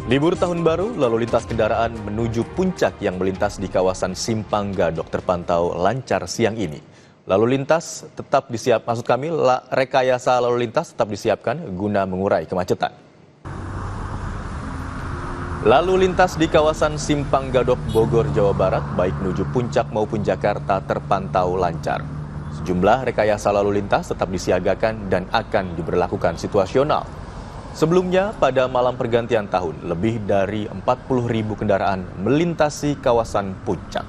Libur tahun baru, lalu lintas kendaraan menuju puncak yang melintas di kawasan Simpang Gadok terpantau lancar siang ini. Lalu lintas tetap rekayasa lalu lintas tetap disiapkan guna mengurai kemacetan. Lalu lintas di kawasan Simpang Gadok, Bogor, Jawa Barat, baik menuju puncak maupun Jakarta terpantau lancar. Sejumlah rekayasa lalu lintas tetap disiagakan dan akan diberlakukan situasional. Sebelumnya, pada malam pergantian tahun, lebih dari 40.000 kendaraan melintasi kawasan puncak.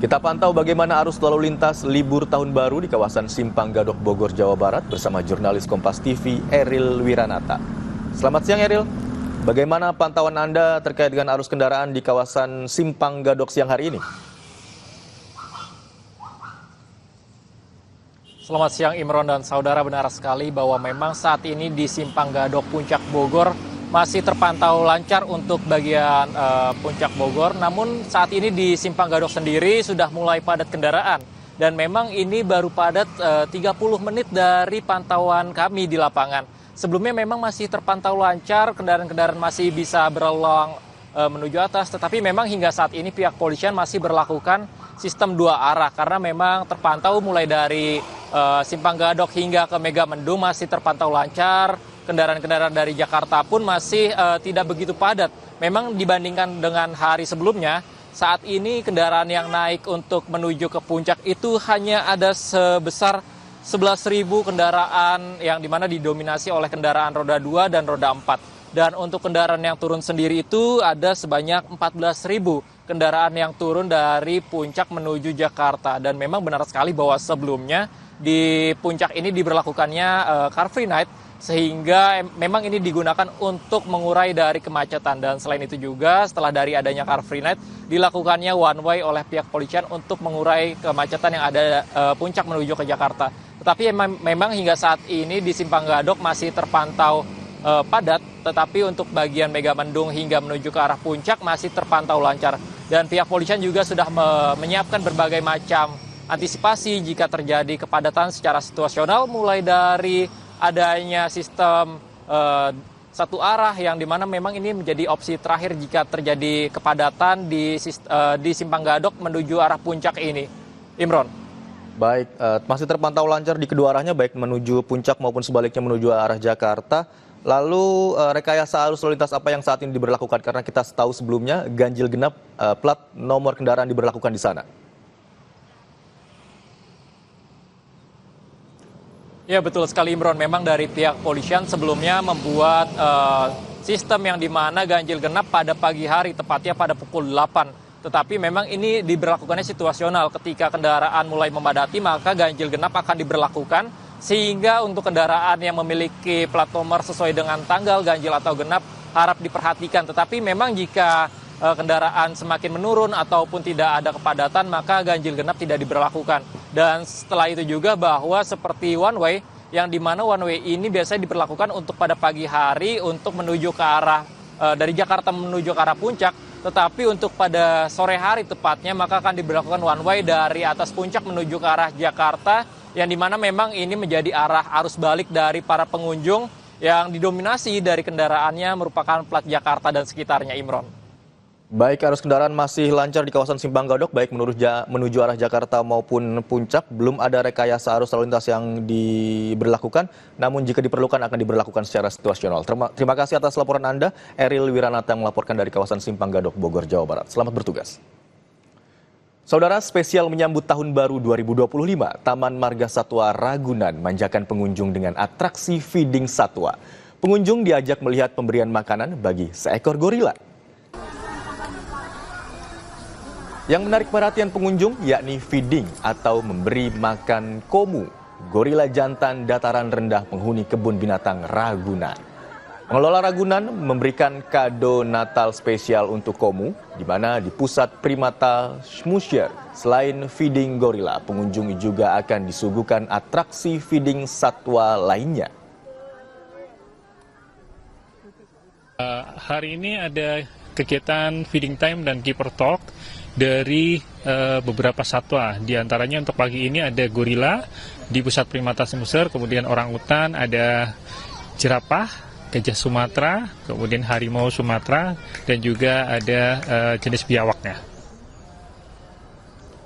Kita pantau bagaimana arus lalu lintas libur tahun baru di kawasan Simpang Gadok, Bogor, Jawa Barat bersama jurnalis Kompas TV Eril Wiranata. Selamat siang Eril, bagaimana pantauan Anda terkait dengan arus kendaraan di kawasan Simpang Gadok siang hari ini? Selamat siang Imron dan saudara, benar sekali bahwa memang saat ini di Simpang Gadok Puncak Bogor masih terpantau lancar untuk bagian Puncak Bogor. Namun saat ini di Simpang Gadok sendiri sudah mulai padat kendaraan. Dan memang ini baru padat 30 menit dari pantauan kami di lapangan. Sebelumnya memang masih terpantau lancar, kendaraan-kendaraan masih bisa berlalang menuju atas. Tetapi memang hingga saat ini pihak polisian masih berlakukan sistem dua arah. Karena memang terpantau mulai dari Simpang Gadok hingga ke Megamendung masih terpantau lancar. Kendaraan-kendaraan dari Jakarta pun masih tidak begitu padat. Memang dibandingkan dengan hari sebelumnya, saat ini kendaraan yang naik untuk menuju ke puncak itu hanya ada sebesar 11.000 kendaraan yang dimana didominasi oleh kendaraan roda 2 dan roda 4. Dan untuk kendaraan yang turun sendiri itu ada sebanyak 14.000 kendaraan yang turun dari puncak menuju Jakarta. Dan memang benar sekali bahwa sebelumnya di puncak ini diberlakukannya Car Free Night, sehingga memang ini digunakan untuk mengurai dari kemacetan. Dan selain itu juga setelah dari adanya Car Free Night dilakukannya one way oleh pihak polisian untuk mengurai kemacetan yang ada puncak menuju ke Jakarta. Tetapi memang hingga saat ini di Simpang Gadok masih terpantau padat, tetapi untuk bagian Megamendung hingga menuju ke arah puncak masih terpantau lancar. Dan pihak polisian juga sudah menyiapkan berbagai macam antisipasi jika terjadi kepadatan secara situasional, mulai dari adanya sistem satu arah yang dimana memang ini menjadi opsi terakhir jika terjadi kepadatan di Simpang Gadok menuju arah puncak ini. Imron. Baik, masih terpantau lancar di kedua arahnya, baik menuju puncak maupun sebaliknya menuju arah Jakarta. Lalu rekayasa arus lalu lintas apa yang saat ini diberlakukan? Karena kita tahu sebelumnya ganjil genap plat nomor kendaraan diberlakukan di sana. Ya betul sekali Imron, memang dari pihak polisian sebelumnya membuat sistem yang dimana ganjil genap pada pagi hari, tepatnya pada pukul 8. Tetapi memang ini diberlakukannya situasional, ketika kendaraan mulai memadati maka ganjil genap akan diberlakukan, sehingga untuk kendaraan yang memiliki plat nomor sesuai dengan tanggal ganjil atau genap harap diperhatikan. Tetapi memang jika kendaraan semakin menurun ataupun tidak ada kepadatan maka ganjil genap tidak diberlakukan. Dan setelah itu juga bahwa seperti one way, yang dimana one way ini biasanya diberlakukan untuk pada pagi hari untuk menuju ke arah dari Jakarta menuju ke arah puncak, tetapi untuk pada sore hari tepatnya maka akan diberlakukan one way dari atas puncak menuju ke arah Jakarta, yang dimana memang ini menjadi arah arus balik dari para pengunjung yang didominasi dari kendaraannya merupakan plat Jakarta dan sekitarnya, Imron. Baik, arus kendaraan masih lancar di kawasan Simpang Gadok, baik menuju arah Jakarta maupun puncak. Belum ada rekayasa arus lalu lintas yang diberlakukan, namun jika diperlukan akan diberlakukan secara situasional. Terima kasih atas laporan Anda, Eril Wiranata yang melaporkan dari kawasan Simpang Gadok, Bogor, Jawa Barat. Selamat bertugas. Saudara, spesial menyambut Tahun Baru 2025, Taman Marga Satwa Ragunan manjakan pengunjung dengan atraksi feeding satwa. Pengunjung diajak melihat pemberian makanan bagi seekor gorila. Yang menarik perhatian pengunjung yakni feeding atau memberi makan komu, gorila jantan dataran rendah penghuni kebun binatang Ragunan. Pengelola Ragunan memberikan kado Natal spesial untuk komu, di mana di pusat primata Schmusher, selain feeding gorila, pengunjung juga akan disuguhkan atraksi feeding satwa lainnya. Hari ini ada kegiatan feeding time dan keeper talk dari beberapa satwa. Di antaranya untuk pagi ini ada gorila di pusat primata Schmusher, kemudian orangutan, ada jerapah, gajah Sumatera, kemudian harimau Sumatera, dan juga ada jenis biawaknya.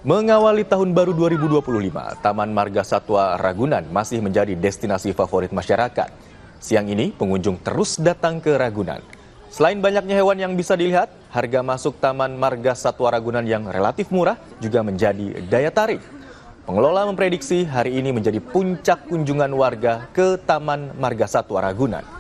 Mengawali tahun baru 2025, Taman Marga Satwa Ragunan masih menjadi destinasi favorit masyarakat. Siang ini, pengunjung terus datang ke Ragunan. Selain banyaknya hewan yang bisa dilihat, harga masuk Taman Marga Satwa Ragunan yang relatif murah juga menjadi daya tarik. Pengelola memprediksi hari ini menjadi puncak kunjungan warga ke Taman Marga Satwa Ragunan.